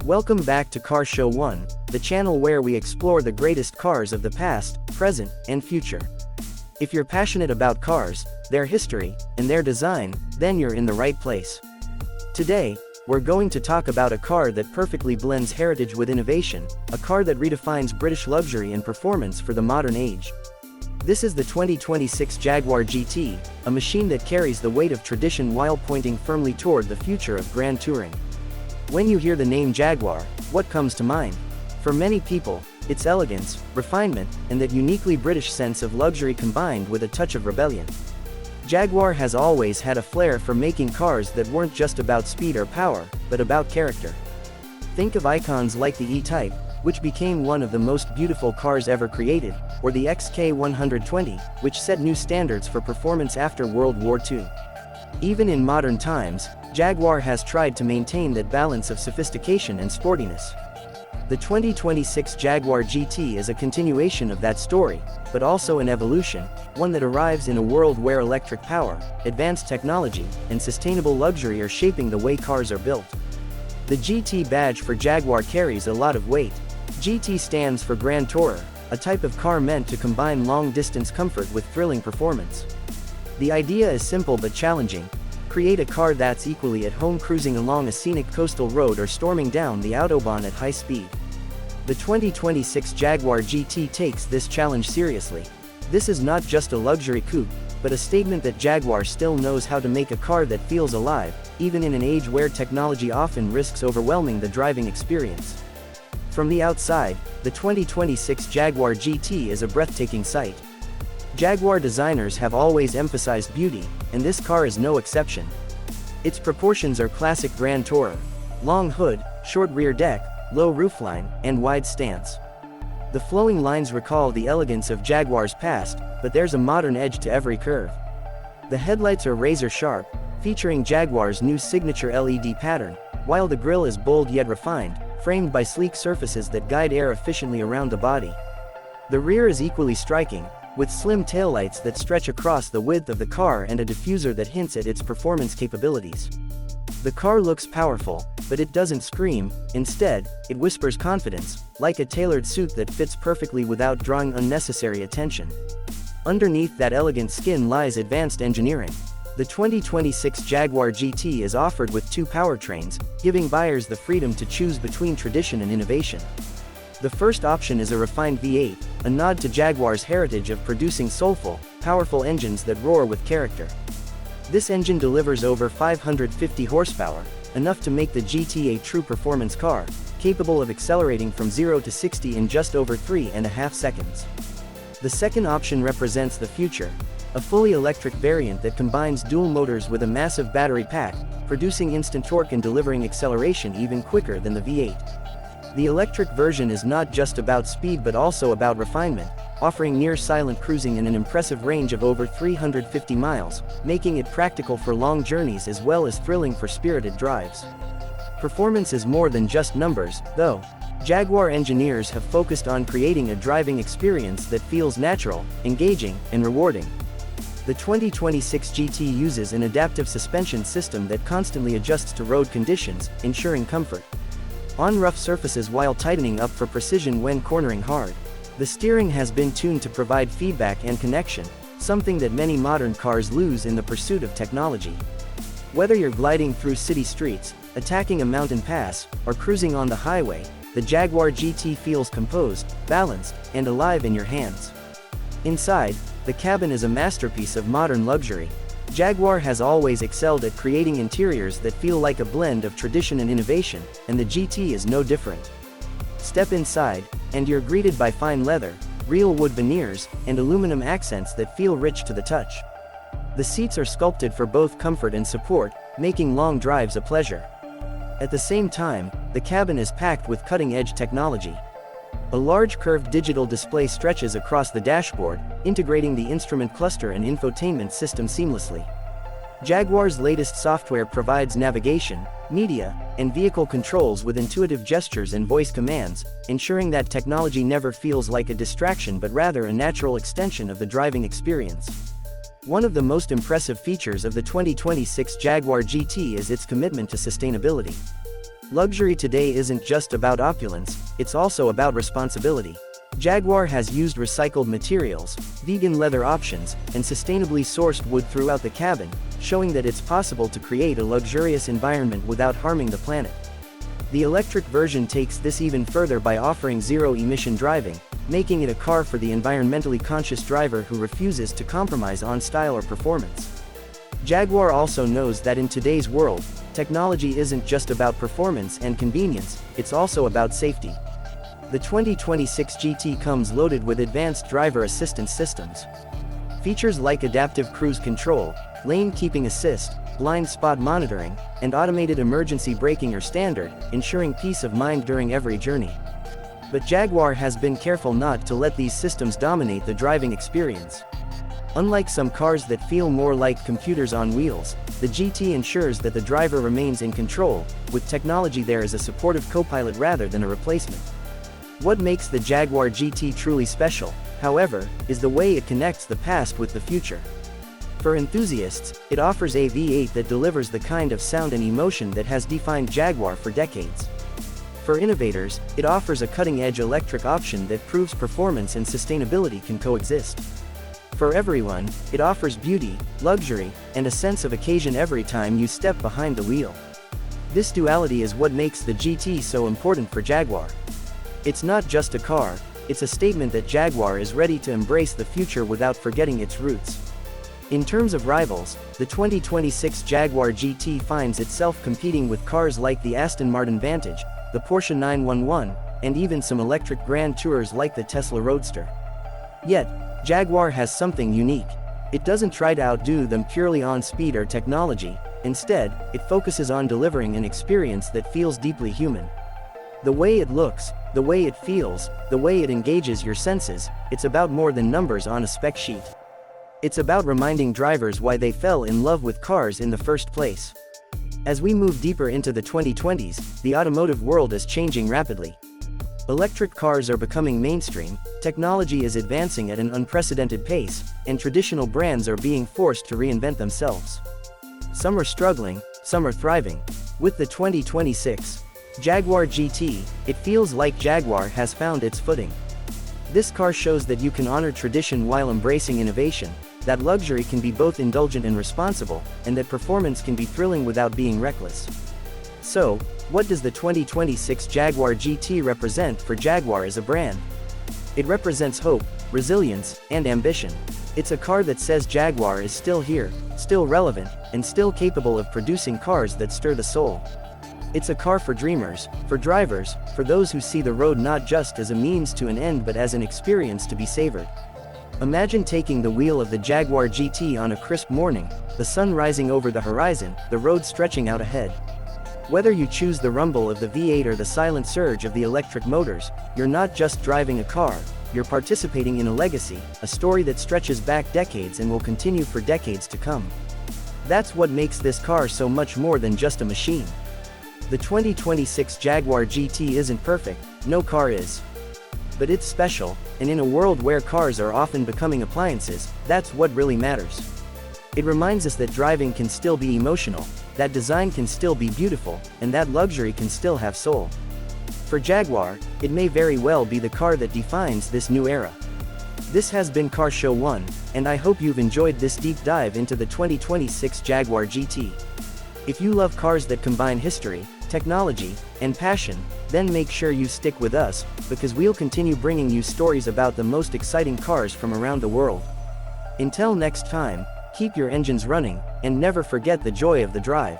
Welcome back to Car Show 1, the channel where we explore the greatest cars of the past, present, and future. If you're passionate about cars, their history, and their design, then you're in the right place. Today, we're going to talk about a car that perfectly blends heritage with innovation, a car that redefines British luxury and performance for the modern age. This is the 2026 Jaguar GT, a machine that carries the weight of tradition while pointing firmly toward the future of grand touring. When you hear the name Jaguar, what comes to mind? For many people, it's elegance, refinement, and that uniquely British sense of luxury combined with a touch of rebellion. Jaguar has always had a flair for making cars that weren't just about speed or power, but about character. Think of icons like the E-Type, which became one of the most beautiful cars ever created, or the XK120, which set new standards for performance after World War II. Even in modern times, Jaguar has tried to maintain that balance of sophistication and sportiness. The 2026 Jaguar GT is a continuation of that story, but also an evolution, one that arrives in a world where electric power, advanced technology, and sustainable luxury are shaping the way cars are built. The GT badge for Jaguar carries a lot of weight. GT stands for Grand Tourer, a type of car meant to combine long-distance comfort with thrilling performance. The idea is simple but challenging. Create a car that's equally at home cruising along a scenic coastal road or storming down the Autobahn at high speed. The 2026 Jaguar GT takes this challenge seriously. This is not just a luxury coupe, but a statement that Jaguar still knows how to make a car that feels alive, even in an age where technology often risks overwhelming the driving experience. From the outside, the 2026 Jaguar GT is a breathtaking sight. Jaguar designers have always emphasized beauty, and this car is no exception. Its proportions are classic Grand Tourer: long hood, short rear deck, low roofline, and wide stance. The flowing lines recall the elegance of Jaguar's past, but there's a modern edge to every curve. The headlights are razor sharp, featuring Jaguar's new signature LED pattern, while the grille is bold yet refined, framed by sleek surfaces that guide air efficiently around the body. The rear is equally striking, with slim taillights that stretch across the width of the car and a diffuser that hints at its performance capabilities. The car looks powerful, but it doesn't scream. Instead, it whispers confidence, like a tailored suit that fits perfectly without drawing unnecessary attention. Underneath that elegant skin lies advanced engineering. The 2026 Jaguar GT is offered with two powertrains, giving buyers the freedom to choose between tradition and innovation. The first option is a refined V8, a nod to Jaguar's heritage of producing soulful, powerful engines that roar with character. This engine delivers over 550 horsepower, enough to make the GT a true performance car, capable of accelerating from 0 to 60 in just over 3.5 seconds. The second option represents the future, a fully electric variant that combines dual motors with a massive battery pack, producing instant torque and delivering acceleration even quicker than the V8. The electric version is not just about speed but also about refinement, offering near-silent cruising in an impressive range of over 350 miles, making it practical for long journeys as well as thrilling for spirited drives. Performance is more than just numbers, though. Jaguar engineers have focused on creating a driving experience that feels natural, engaging, and rewarding. The 2026 GT uses an adaptive suspension system that constantly adjusts to road conditions, ensuring comfort on rough surfaces while tightening up for precision when cornering hard. The steering has been tuned to provide feedback and connection, something that many modern cars lose in the pursuit of technology. Whether you're gliding through city streets, attacking a mountain pass, or cruising on the highway, the Jaguar GT feels composed, balanced, and alive in your hands. Inside, the cabin is a masterpiece of modern luxury. Jaguar has always excelled at creating interiors that feel like a blend of tradition and innovation, and the GT is no different. Step inside, and you're greeted by fine leather, real wood veneers, and aluminum accents that feel rich to the touch. The seats are sculpted for both comfort and support, making long drives a pleasure. At the same time, the cabin is packed with cutting-edge technology. A large curved digital display stretches across the dashboard, integrating the instrument cluster and infotainment system seamlessly. Jaguar's latest software provides navigation, media, and vehicle controls with intuitive gestures and voice commands, ensuring that technology never feels like a distraction but rather a natural extension of the driving experience. One of the most impressive features of the 2026 Jaguar GT is its commitment to sustainability. Luxury today isn't just about opulence, it's also about responsibility. Jaguar has used recycled materials, vegan leather options, and sustainably sourced wood throughout the cabin, showing that it's possible to create a luxurious environment without harming the planet. The electric version takes this even further by offering zero-emission driving, making it a car for the environmentally conscious driver who refuses to compromise on style or performance. Jaguar also knows that in today's world, technology isn't just about performance and convenience, it's also about safety. The 2026 GT comes loaded with advanced driver assistance systems. Features like adaptive cruise control, lane keeping assist, blind spot monitoring, and automated emergency braking are standard, ensuring peace of mind during every journey. But Jaguar has been careful not to let these systems dominate the driving experience. Unlike some cars that feel more like computers on wheels, the GT ensures that the driver remains in control, with technology there as a supportive co-pilot rather than a replacement. What makes the Jaguar GT truly special, however, is the way it connects the past with the future. For enthusiasts, it offers a V8 that delivers the kind of sound and emotion that has defined Jaguar for decades. For innovators, it offers a cutting-edge electric option that proves performance and sustainability can coexist. For everyone, it offers beauty, luxury, and a sense of occasion every time you step behind the wheel. This duality is what makes the GT so important for Jaguar. It's not just a car, it's a statement that Jaguar is ready to embrace the future without forgetting its roots. In terms of rivals, the 2026 Jaguar GT finds itself competing with cars like the Aston Martin Vantage, the Porsche 911, and even some electric grand tours like the Tesla Roadster. Yet, Jaguar has something unique. It doesn't try to outdo them purely on speed or technology, instead, it focuses on delivering an experience that feels deeply human. The way it looks, the way it feels, the way it engages your senses, it's about more than numbers on a spec sheet. It's about reminding drivers why they fell in love with cars in the first place. As we move deeper into the 2020s, the automotive world is changing rapidly. Electric cars are becoming mainstream, technology is advancing at an unprecedented pace, and traditional brands are being forced to reinvent themselves. Some are struggling, some are thriving. With the 2026 Jaguar GT, it feels like Jaguar has found its footing. This car shows that you can honor tradition while embracing innovation, that luxury can be both indulgent and responsible, and that performance can be thrilling without being reckless. So, what does the 2026 Jaguar GT represent for Jaguar as a brand? It represents hope, resilience, and ambition. It's a car that says Jaguar is still here, still relevant, and still capable of producing cars that stir the soul. It's a car for dreamers, for drivers, for those who see the road not just as a means to an end but as an experience to be savored. Imagine taking the wheel of the Jaguar GT on a crisp morning, the sun rising over the horizon, the road stretching out ahead. Whether you choose the rumble of the V8 or the silent surge of the electric motors, you're not just driving a car, you're participating in a legacy, a story that stretches back decades and will continue for decades to come. That's what makes this car so much more than just a machine. The 2026 Jaguar GT isn't perfect, no car is. But it's special, and in a world where cars are often becoming appliances, that's what really matters. It reminds us that driving can still be emotional, that design can still be beautiful, and that luxury can still have soul. For Jaguar, it may very well be the car that defines this new era. This has been Car Show 1, and I hope you've enjoyed this deep dive into the 2026 Jaguar GT. If you love cars that combine history, technology, and passion, then make sure you stick with us, because we'll continue bringing you stories about the most exciting cars from around the world. Until next time, keep your engines running, and never forget the joy of the drive.